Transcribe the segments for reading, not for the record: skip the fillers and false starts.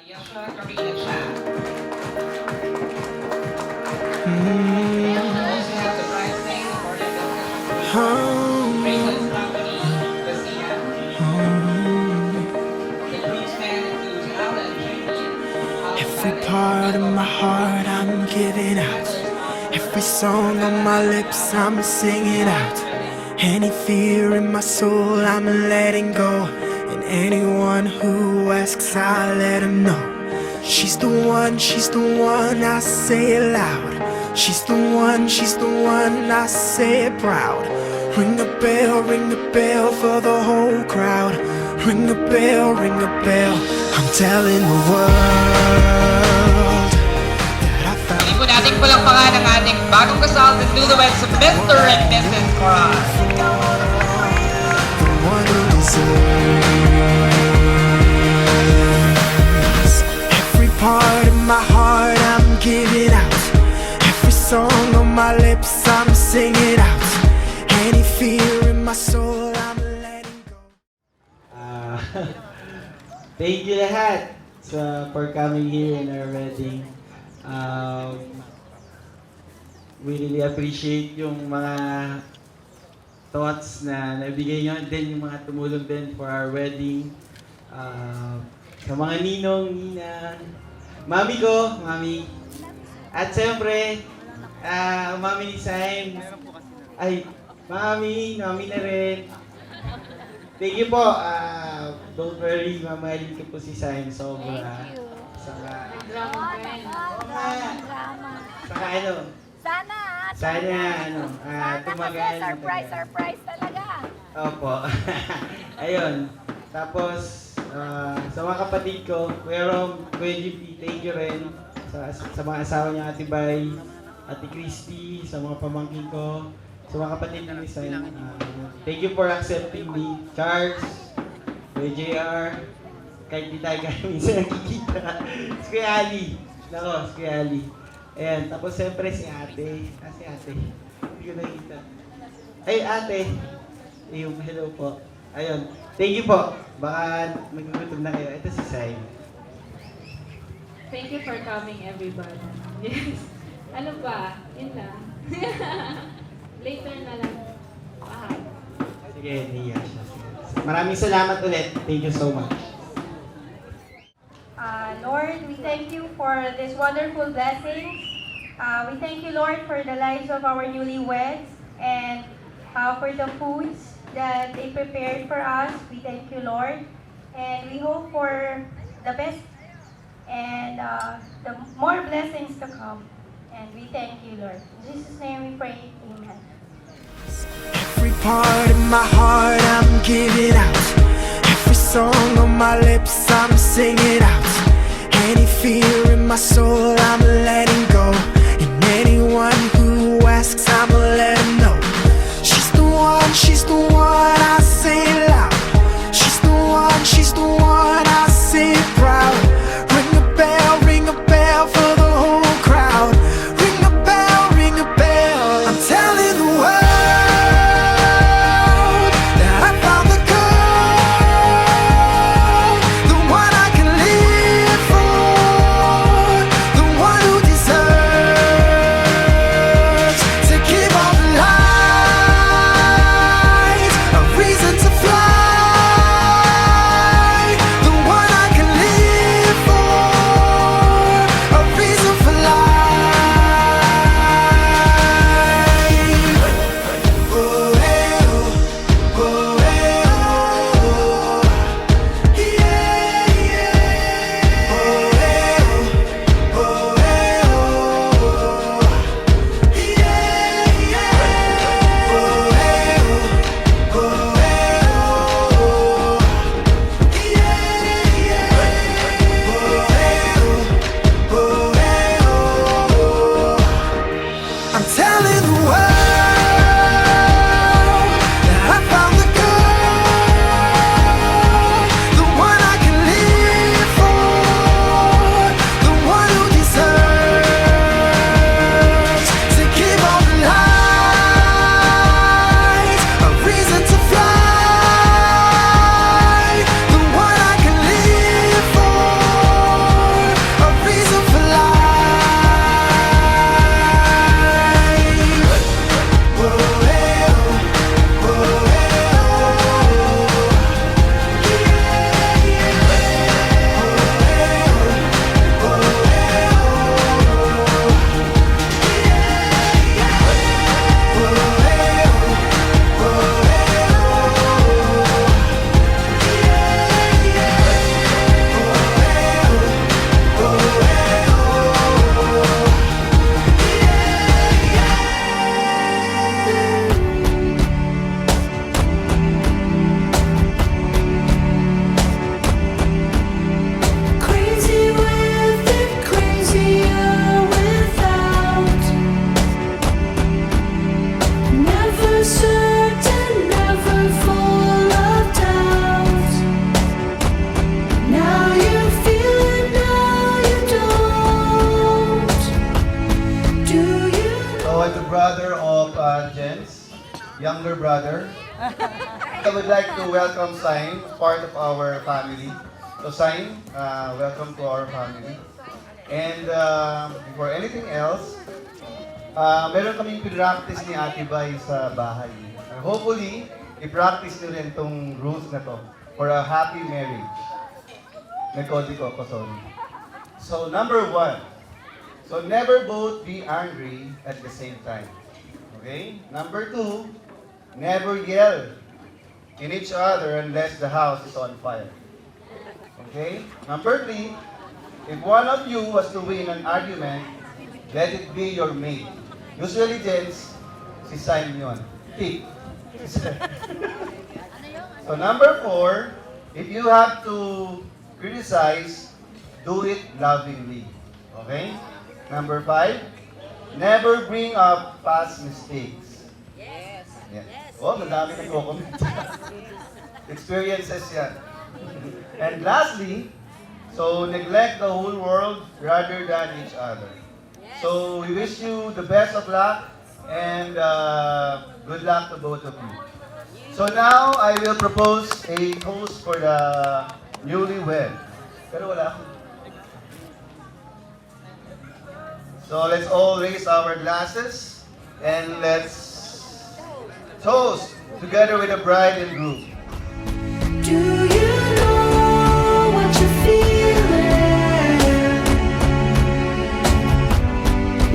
Yasha Karina Chan. Also have the bridesmaid, Morgan Delgado, Raylan Company, Basia. The groomsmen include Alan, Jamie, Every part of my heart I'm giving out. Every song on my lips I'm singing out. Any fear in my soul I'm letting go. And anyone who asks I let them know. She's the one, I say it loud. She's the one, I say it proud. Ring the bell for the whole crowd. Ring the bell, I'm telling the world that I found Hindi po natin palakpakan ang ating bagong kasal ng newlyweds sa Mr. and Mrs. Cross. the one who deserves. Every part of my heart I'm giving out. Every song on my lips I'm singing out. Any fear in my soul I'm letting go. Ah, thank you lahat for coming here in our wedding. We really appreciate yung mga thoughts na nabigay nyo, din yung mga tumulong din for our wedding. Sa mga ninong, nina, mami ko, mami. At siyempre, mami ni Saim. Ay, mami na rin. Thank you po. Don't worry, mamahalin ko po si Saim sobra. Thank you. Saka, Drama. saka ano, sana tumagal. Surprise talaga. Opo. Ayun. Tapos, sa mga kapatid ko, Kuya Rom, Kuya GP, thank you rin. Sa mga asawa niya, Ate Bay, Ate Christy, sa mga pamangkin ko, sa mga kapatid ng isa. Thank you for accepting me. Charles, Kuya JR, kahit di tayo kaya minsan nakikita. Si Kuya Ali. Nako, si Kuya Ali. Ayan, tapos siyempre si ate. Si ate. Hindi ko nakikita. Hey, ate. Ayun, hello po. Ayun. Thank you po. Baka magugutom na kayo. Ito si Sai. Thank you for coming, everybody. Yes. Ano ba? Yun lang. Later na lang. Mahal. Sige, niya siya. Maraming salamat ulit. Thank you so much. Lord, we thank you for this wonderful blessings. We thank you, Lord, for the lives of our newlyweds and for the foods that they prepared for us. We thank you, Lord. And we hope for the best and the more blessings to come. And we thank you, Lord. In Jesus' name we pray. Amen. Every part of my heart I'm giving out. Every song on my lips I'm singing out. Any fear in my soul I'm letting go. And anyone who asks I'ma let them know. She's the one, I say it loud. She's the one, I say it proud. Ring a bell for the whole crowd. Ring a bell, I'm telling the world that I found the girl, the one I can live for, the one who deserves. younger brother. I would like to welcome Sign, part of our family. So Sign, welcome to our family. And before anything else, meron kaming pinractice ni Ate Bay sa bahay. Hopefully, i-practice nyo rin itong rules na to for a happy marriage. Nagkodi ko ako, sorry. So, number 1. So, never both be angry at the same time. Okay? Number 2, never yell in each other unless the house is on fire. Okay? Number 3, if one of you was to win an argument, let it be your mate. Usually, gents, si Simon yun. Pick. So, number 4, if you have to criticize, do it lovingly. Okay? Number 5, never bring up past mistakes. Yes. Yeah. Oh, madami nagko-comment. Experiences yan. And lastly, so neglect the whole world rather than each other. So we wish you the best of luck and good luck to both of you. So now I will propose a toast for the newlywed. Pero wala ako. So let's all raise our glasses and let's toast together with the bride and groom. Do you know what you're feeling?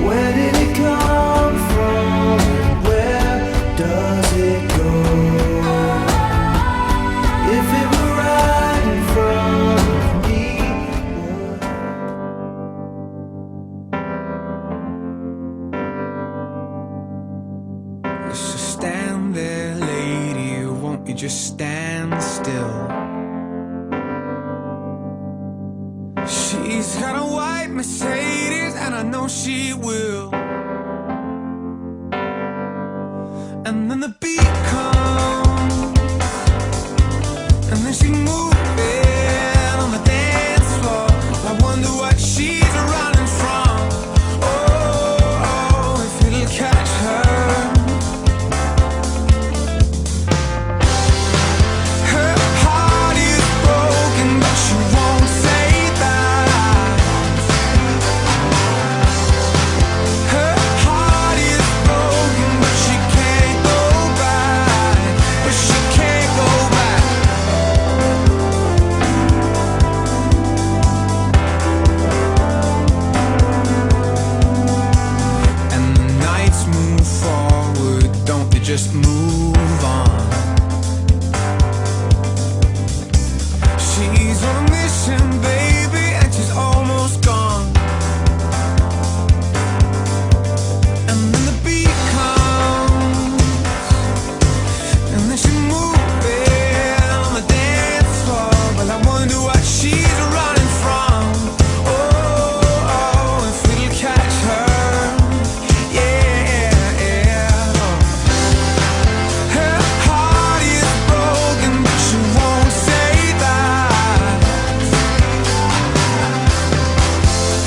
Where did it come from? Where does it go? If it were right in front of me, so stand there, lady, won't you just stand still? She's got a white Mercedes, and I know she will. And then the beat comes, and then she moving on the dance floor. I wonder what she's running from. Oh, if it'll catch her. Her heart is broken, but she won't say that. Her heart is broken, but she can't go back. But she can't go back. And the nights move forward, don't they just move on? She's on a mission, baby, and she's almost gone. And then the beat comes, and then she moving on the dance floor. But I wonder what she's running from. Oh, if it'll catch her. Yeah, yeah. Her heart is broken, but she won't say that.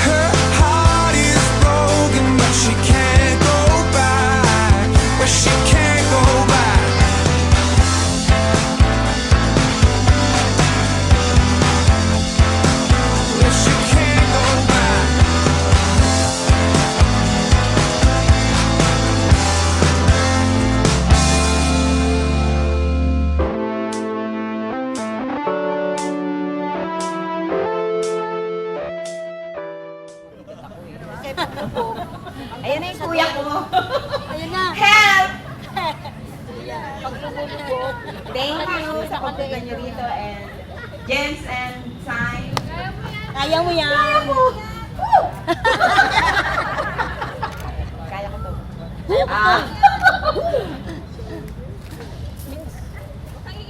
Her heart is broken, but she can't go back. But she can't go back. But she can't go back. Ayan na yung kuya ko. Ayun na. Help! Thank you sa pagdagan nyo rito and Jens and Sign. Kaya mo yan. Kaya mo. Kaya ko to.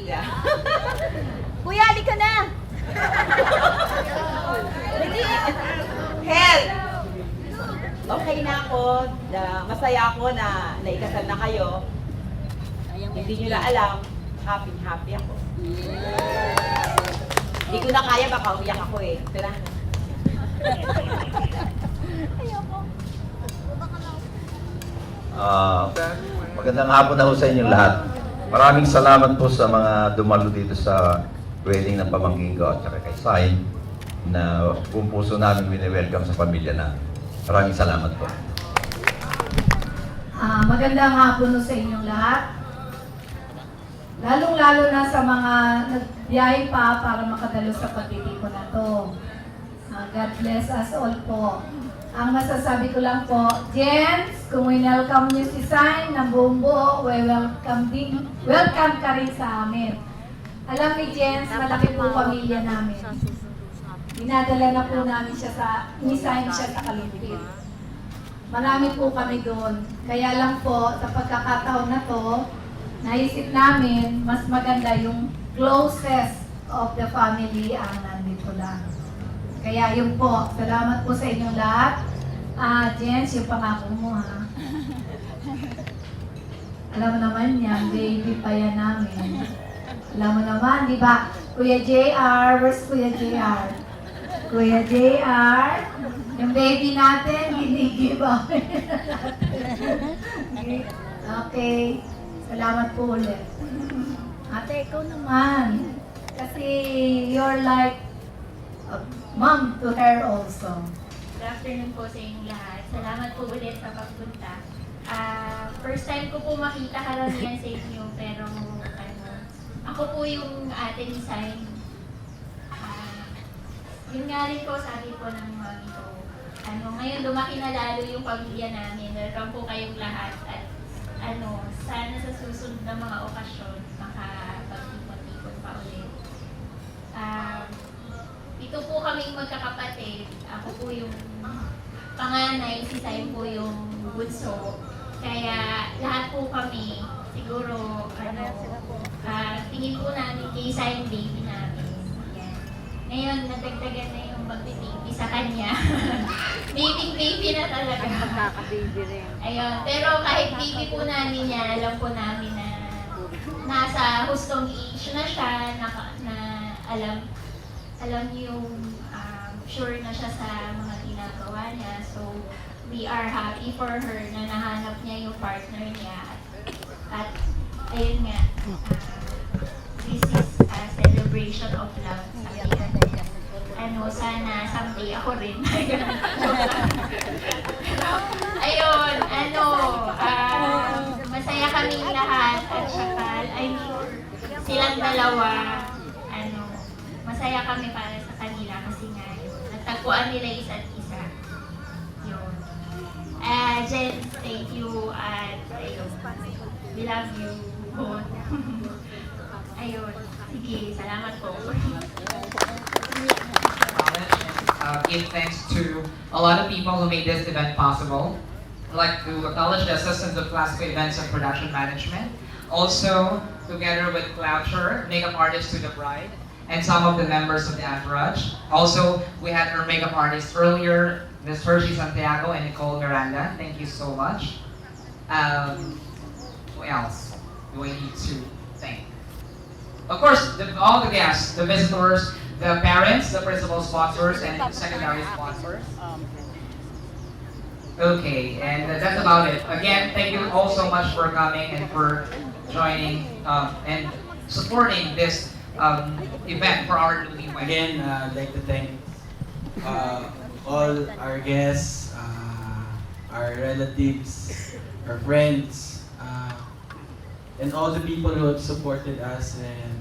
Yeah. Kuya, di ka na. Help! Okay na ako, masaya ako na naikasal na kayo. Hindi nyo na alam, happy ako. Hindi ko na kaya, baka umiyak ako eh. Ito na. Magandang Magandang hapon na ho sa inyong lahat. Maraming salamat po sa mga dumalo dito sa wedding ng pamangkin ko at saka kay Sain na buong puso namin wini-welcome sa pamilya na. Maraming salamat po. Magandang hapon sa inyong lahat. Lalong-lalo na sa mga nagbiyahe pa para makadalo sa pagtitipon na to. God bless us all po. Ang masasabi ko lang po, Jens, kung welcome niyo si Sain ng buong buo, welcome ka rin sa amin. Alam ni Jens, malaki po pamilya namin. Dinadala na po namin siya ni Sain siya sa Kalumpit. Marami po kami doon. Kaya lang po, sa pagkakataon na to, naisip namin, mas maganda yung closest of the family ang nandito lang. Kaya yun po, salamat po sa inyong lahat. Jens, yung pangako mo ha. Alam mo naman yan, baby pa yan namin. Alam mo naman, di ba? Kuya JR, where's Kuya JR? Kuya JR, yung baby natin, ginigib ako. Okay, salamat po ulit. Ate, ikaw naman. Kasi you're like a mom to her also. Good afternoon po sa inyong lahat. Salamat po ulit sa pagpunta. First time ko po makita karamihan sa inyo, pero ako po yung ate ni Sain. Yun nga rin po sabi po ng mami ko. Ngayon lumaki na lalo yung pamilya namin. Welcome po kayong lahat. At sana sa susunod na mga okasyon, makapag-tipon pa ulit. Ito po kaming magkakapatid. Ako po yung panganay, si Sain po yung bunso. Kaya lahat po kami, siguro, tingin po namin kay Sain baby namin. Yan. Ngayon, nadagdagan na yung pagbibibi sa kanya. Baby na talaga. Magkaka-baby rin. Ayun. Pero kahit baby po namin yan, alam po namin na nasa hustong age na siya, na alam niyo yung sure na siya sa mga ginagawa niya. So, we are happy for her na nahanap niya yung partner niya. At ayun nga, this is a celebration of love. Sana someday ako rin. Ayun, masaya kaming lahat at saka, I'm sure silang dalawa, masaya kami para sa kanila kasi nga yun, nagtagpuan nila isa't isa. Yun. Jen, thank you at ayun, we love you both. Ayun, sige, salamat po. Give thanks to a lot of people who made this event possible. I'd like to acknowledge the assistants of Classical Events and Production Management. Also, together with Cloucher, makeup artist to the bride, and some of the members of the entourage. Also, we had our makeup artists earlier, Ms. Hershey Santiago and Nicole Miranda. Thank you so much. Who else do I need to thank? Of course, all the guests, the visitors, the parents, the principal sponsors, and the secondary sponsors. Okay, and that's about it. Again, thank you all so much for coming and for joining and supporting this event for our newlyweds. Again, I'd like to thank all our guests, our relatives, our friends, and all the people who have supported us and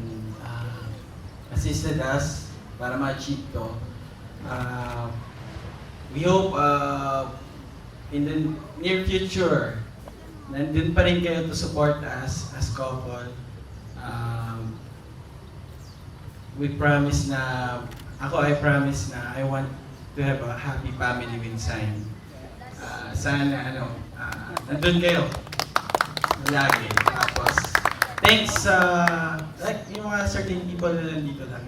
assisted us para ma-achieve to. We hope in the near future, nandun pa rin kayo to support us as couple. I promise na I want to have a happy family with Sain. Sana nandun kayo lagi. Tapos, thanks like yung mga certain people na nandito lang.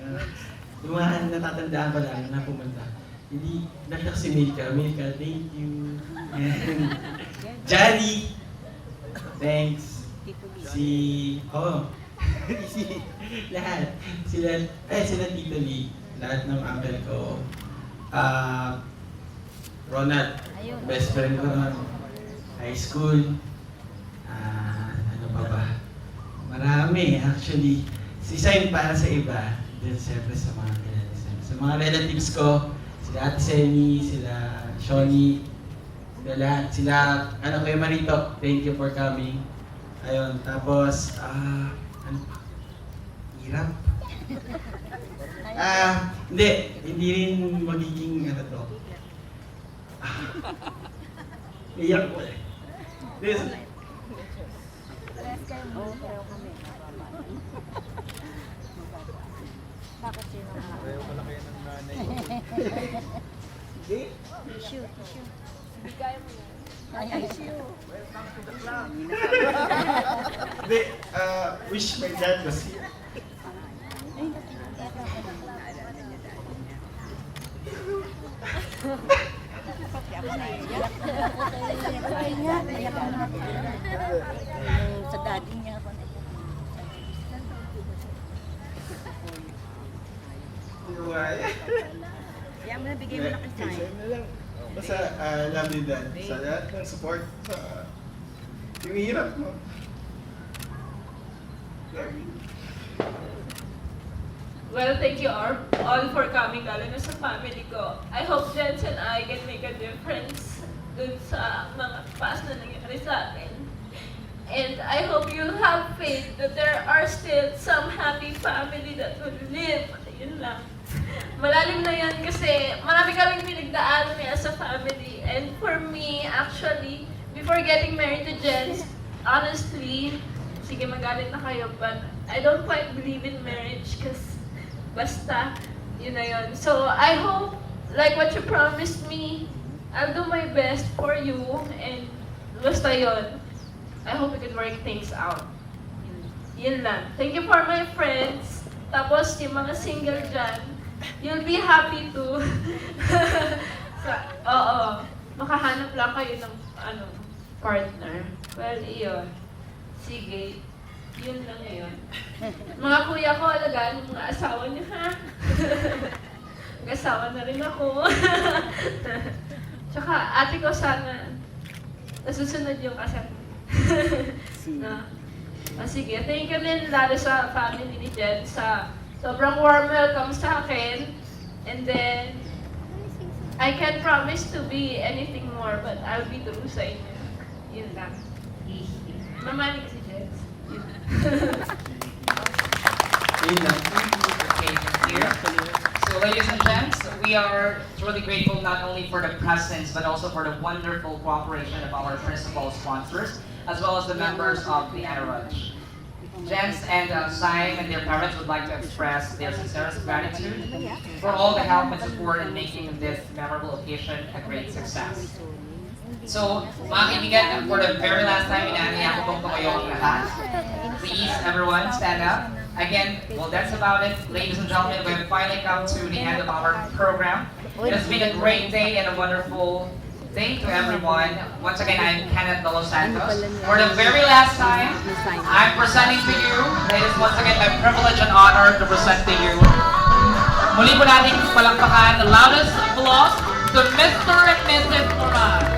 Yung mga natatandaan ko lang na pumunta. Hindi, nakita ko si Milka, thank you. And Johnny, thanks. Lahat. Sila Tito Lee, lahat ng uncle ko. Ronald, best friend ko noon. High school. pa ba? Marami, actually. Si Sign para sa iba. Then siyempre sa mga kilala sa Sa mga relatives ko, sila Ate Semi, sila Shoni, sila lahat, sila, Kuya Marito, thank you for coming. Ayun, tapos, ano pa? Hirap. Hindi rin magiging to. Iyak ko eh. This, Hindi. Hindi, wish my dad was here. Sa daddy niya ako Why? Kaya mo na bigay mo na kay Sign. Basta, love you dad. Sa lahat ng support. Sa yung hirap mo. Love you. Well, thank you all for coming, lalo na sa family ko. I hope Jens and I can make a difference dun sa mga past na nangyari sa akin. And I hope you have faith that there are still some happy family that will live. Yun lang. Malalim na yan kasi marami kaming pinagdaanan as a family. And for me, actually, before getting married to Jens, honestly, sige magalit na kayo, but I don't quite believe in marriage kasi basta, yun na yun. So, I hope, like what you promised me, I'll do my best for you, and basta yun. I hope we can work things out. Yun lang. Thank you for my friends. Tapos, yung mga single dyan, you'll be happy too. Oo. Makahanap lang kayo ng, partner. Well, iyon. Sige. Yun lang yun. Mga kuya ko, alagaan yung mga asawa niyo, ha? Mag-asawa na rin ako. Tsaka, ate ko sana, nasusunod yung kasal. No? Sige, thank you din lalo sa family ni Jen sa sobrang warm welcome sa akin. And then, I can't promise to be anything more, but I'll be true sa inyo. Yun lang. Mamani kasi Jen. Okay, thank you. So, ladies and gents, we are truly grateful not only for the presence, but also for the wonderful cooperation of our principal sponsors, as well as the members of the Entourage. Jens and Sign and their parents would like to express their sincerest gratitude for all the help and support in making this memorable occasion a great success. So, mga kaibigan, for the very last time, inaaniya ko po kayo ang lahat. Please, everyone, stand up. Again, well, that's about it. Ladies and gentlemen, we have finally come to the end of our program. It has been a great day and a wonderful day to everyone. Once again, I'm Kenneth De Los Santos. For the very last time, I'm presenting to you. It is once again my privilege and honor to present to you. Muli po nating palakpakan the loudest applause to Mr. and Mrs. Moran.